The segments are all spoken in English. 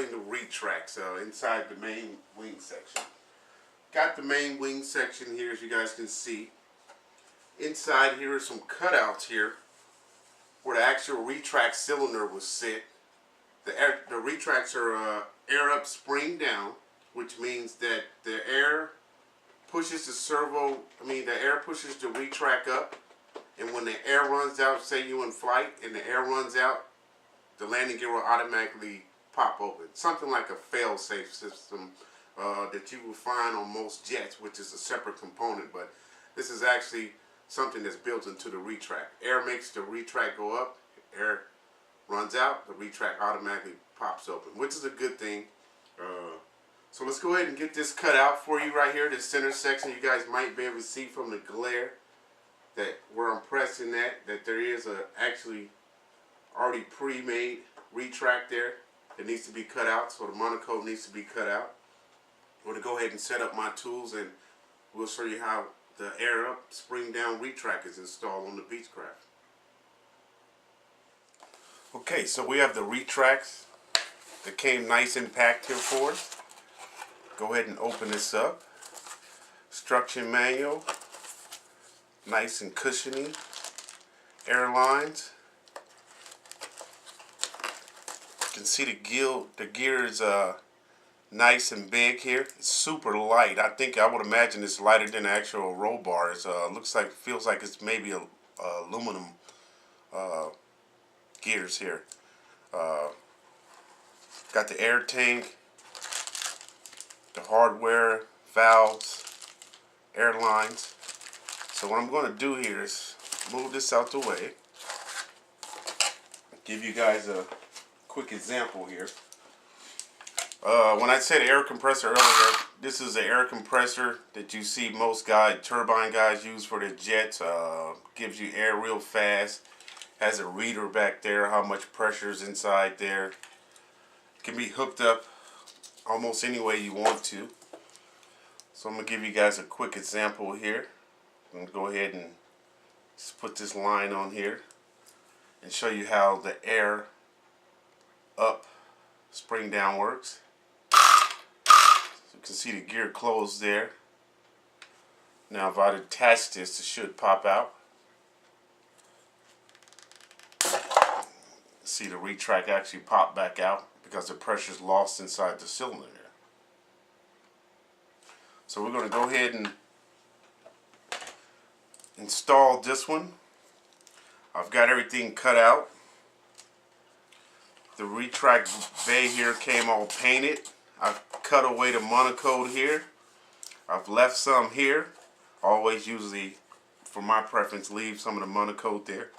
installing the retracts inside the main wing section. Got the main wing section here, as you guys can see. Inside here are some cutouts here where the actual retract cylinder was set. The retracts are air up, spring down, which means that the air pushes the air pushes the retract up, and when the air runs out, say you in flight and the air runs out, the landing gear will automatically pop open. Something like a fail-safe system that you will find on most jets, which is a separate component, but this is actually something that's built into the retract. Air makes the retract go up, air runs out, the retract automatically pops open, which is a good thing. So let's go ahead and get this cut out for you right here, this center section. You guys might be able to see from the glare that where I'm pressing that there is a actually already pre-made retract there that needs to be cut out, so the monocoque needs to be cut out. I'm going to go ahead and set up my tools and we'll show you how the air up, spring down retract is installed on the Beechcraft. Okay, so we have the retracts that came nice and packed here for us. Go ahead and open this up. Instruction manual, nice and cushiony. Airlines. You can see the gear is nice and big here. It's super light. I would imagine it's lighter than the actual roll bars. Feels like it's maybe a aluminum gears here. Got the air tank, the hardware, valves, airlines. So what I'm going to do here is move this out the way. Give you guys a quick example here. When I said air compressor earlier, this is the air compressor that you see most turbine guys use for their jets. Gives you air real fast. Has a reader back there, how much pressure is inside there. Can be hooked up almost any way you want to. So I'm going to give you guys a quick example here. I'm going to go ahead and just put this line on here and show you how the air up, spring down works. So you can see the gear closed there. Now if I attach this, it should pop out. See the retract actually pop back out because the pressure is lost inside the cylinder there. So we're going to go ahead and install this one. I've got everything cut out. The retract bay here came all painted. I've cut away the monocoque here. I've left some here. Always usually, for my preference, leave some of the monocoque there.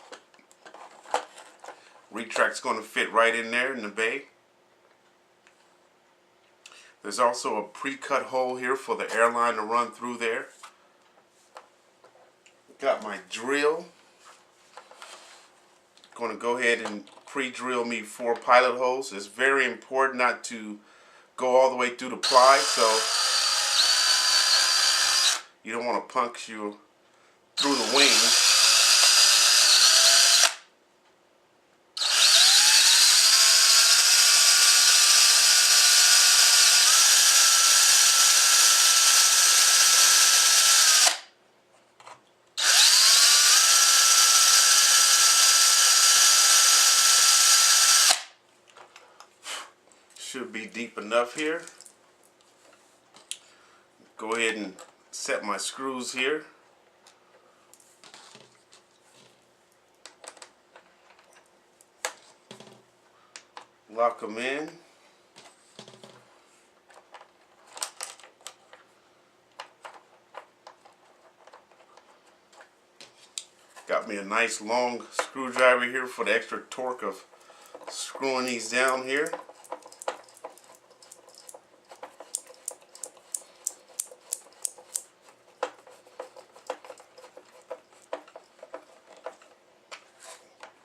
Retract's going to fit right in there in the bay. There's also a pre-cut hole here for the airline to run through there. Got my drill. Going to go ahead and pre-drill me 4 pilot holes. It's very important not to go all the way through the ply, so you don't want to puncture through the wing. Should be deep enough here. Go ahead and set my screws here. Lock them in. Got me a nice long screwdriver here for the extra torque of screwing these down here.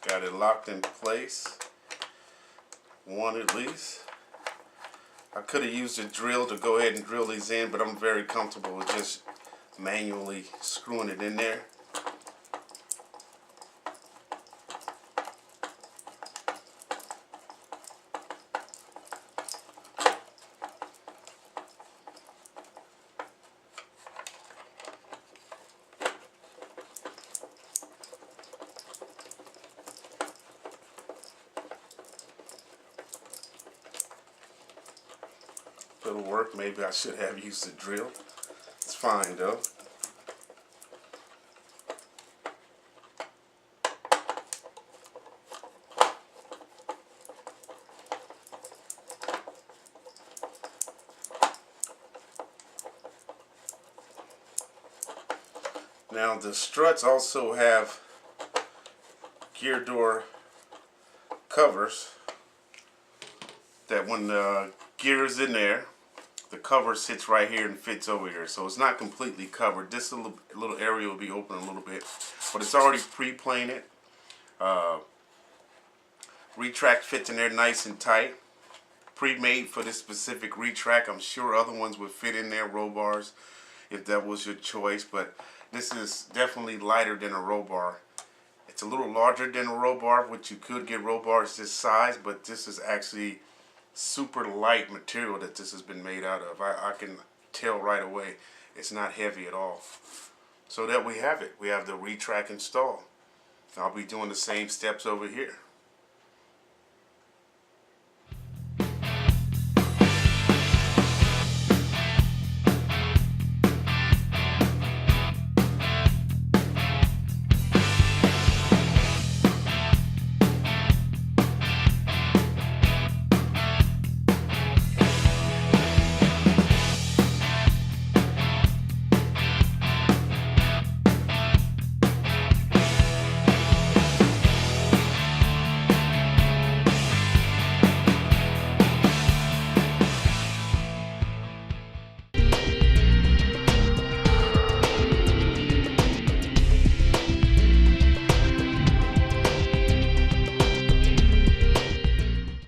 Got it locked in place. One at least. I could have used a drill to go ahead and drill these in, but I'm very comfortable with just manually screwing it in there. it'll work. Maybe I should have used a drill. It's fine though. Now the struts also have gear door covers that when the gear is in there, the cover sits right here and fits over here. So it's not completely covered. This little area will be open a little bit, but it's already pre-plated. Retract fits in there nice and tight. Pre-made for this specific retract. I'm sure other ones would fit in there, roll bars, if that was your choice, but this is definitely lighter than a roll bar. It's a little larger than a roll bar, which you could get roll bars this size, but this is actually super light material that this has been made out of. I can tell right away it's not heavy at all. So that we have it. We have the retract installed. I'll be doing the same steps over here.